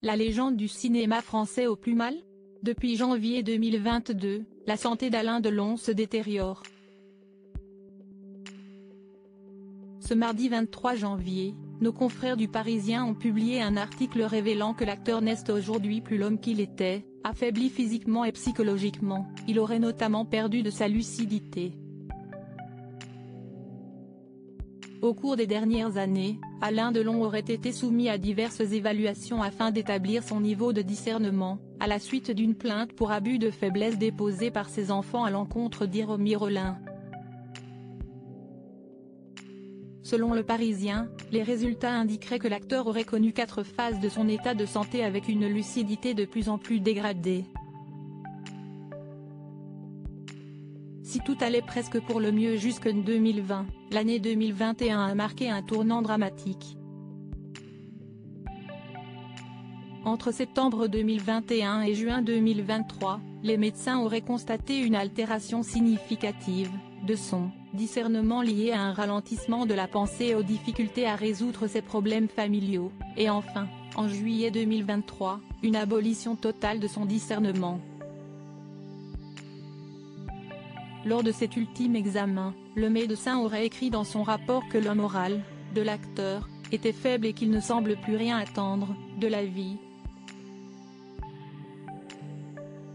la légende du cinéma français au plus mal? Depuis janvier 2022, la santé d'Alain Delon se détériore. Ce mardi 23 janvier, nos confrères du Parisien ont publié un article révélant que l'acteur n'est aujourd'hui plus l'homme qu'il était, affaibli physiquement et psychologiquement. Il aurait notamment perdu de sa lucidité. Au cours des dernières années, Alain Delon aurait été soumis à diverses évaluations afin d'établir son niveau de discernement, à la suite d'une plainte pour abus de faiblesse déposée par ses enfants à l'encontre d'Hiromi Rollin. Selon Le Parisien, les résultats indiqueraient que l'acteur aurait connu 4 phases de son état de santé avec une lucidité de plus en plus dégradée. Si tout allait presque pour le mieux jusqu'en 2020, l'année 2021 a marqué un tournant dramatique. Entre septembre 2021 et juin 2023, les médecins auraient constaté une altération significative de son discernement liée à un ralentissement de la pensée et aux difficultés à résoudre ses problèmes familiaux, et enfin, en juillet 2023, une abolition totale de son discernement. Lors de cet ultime examen, le médecin aurait écrit dans son rapport que le moral de l'acteur était faible et qu'il ne semble plus rien attendre de la vie.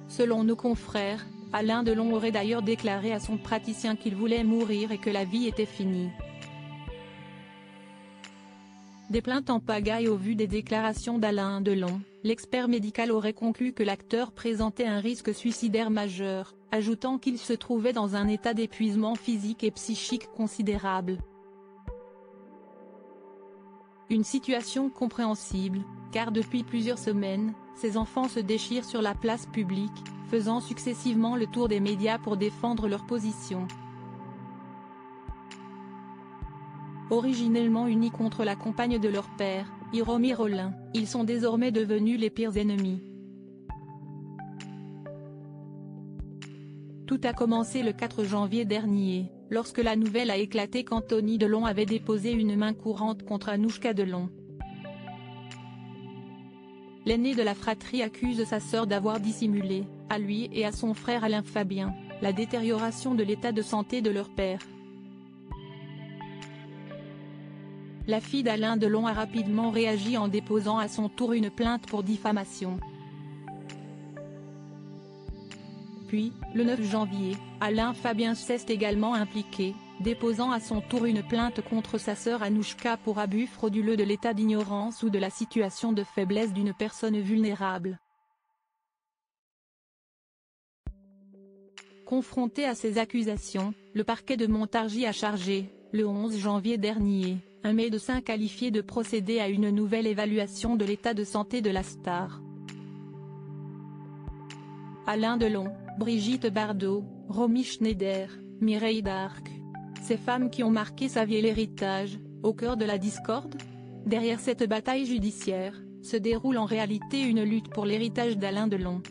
Selon nos confrères, Alain Delon aurait d'ailleurs déclaré à son praticien qu'il voulait mourir et que la vie était finie. Des plaintes en pagaille au vu des déclarations d'Alain Delon, l'expert médical aurait conclu que l'acteur présentait un risque suicidaire majeur, ajoutant qu'il se trouvait dans un état d'épuisement physique et psychique considérable. Une situation compréhensible, car depuis plusieurs semaines, ses enfants se déchirent sur la place publique, faisant successivement le tour des médias pour défendre leur position. Originellement unis contre la compagne de leur père, Hiromi Rollin, ils sont désormais devenus les pires ennemis. Tout a commencé le 4 janvier dernier, lorsque la nouvelle a éclaté qu'Anthony Delon avait déposé une main courante contre Anouchka Delon. L'aîné de la fratrie accuse sa sœur d'avoir dissimulé, à lui et à son frère Alain Fabien, la détérioration de l'état de santé de leur père. La fille d'Alain Delon a rapidement réagi en déposant à son tour une plainte pour diffamation. Puis, le 9 janvier, Alain Fabien s'est également impliqué, déposant à son tour une plainte contre sa sœur Anouchka pour abus frauduleux de l'état d'ignorance ou de la situation de faiblesse d'une personne vulnérable. Confronté à ces accusations, le parquet de Montargis a chargé, le 11 janvier dernier, un médecin qualifié de procéder à une nouvelle évaluation de l'état de santé de la star. Alain Delon, Brigitte Bardot, Romy Schneider, Mireille d'Arc. Ces femmes qui ont marqué sa vie et l'héritage, au cœur de la discorde? Derrière cette bataille judiciaire, se déroule en réalité une lutte pour l'héritage d'Alain Delon.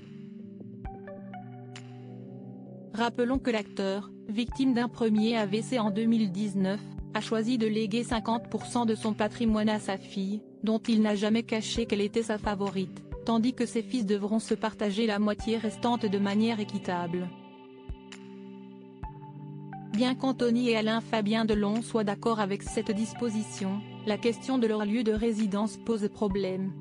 Rappelons que l'acteur, victime d'un premier AVC en 2019, a choisi de léguer 50% de son patrimoine à sa fille, dont il n'a jamais caché qu'elle était sa favorite, tandis que ses fils devront se partager la moitié restante de manière équitable. Bien qu'Anthony et Alain Fabien Delon soient d'accord avec cette disposition, la question de leur lieu de résidence pose problème.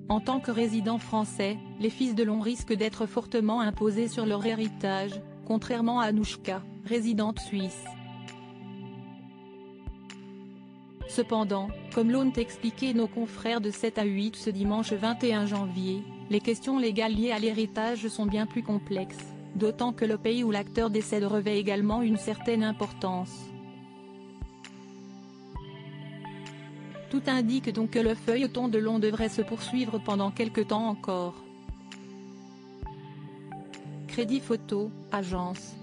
En tant que résidents français, les fils Delon risquent d'être fortement imposés sur leur héritage, contrairement à Anouchka, résidente suisse. Cependant, comme l'ont expliqué nos confrères de 7 à 8 ce dimanche 21 janvier, les questions légales liées à l'héritage sont bien plus complexes, d'autant que le pays où l'acteur décède revêt également une certaine importance. Tout indique donc que le feuilleton Delon devrait se poursuivre pendant quelque temps encore. Crédit Photo, agence.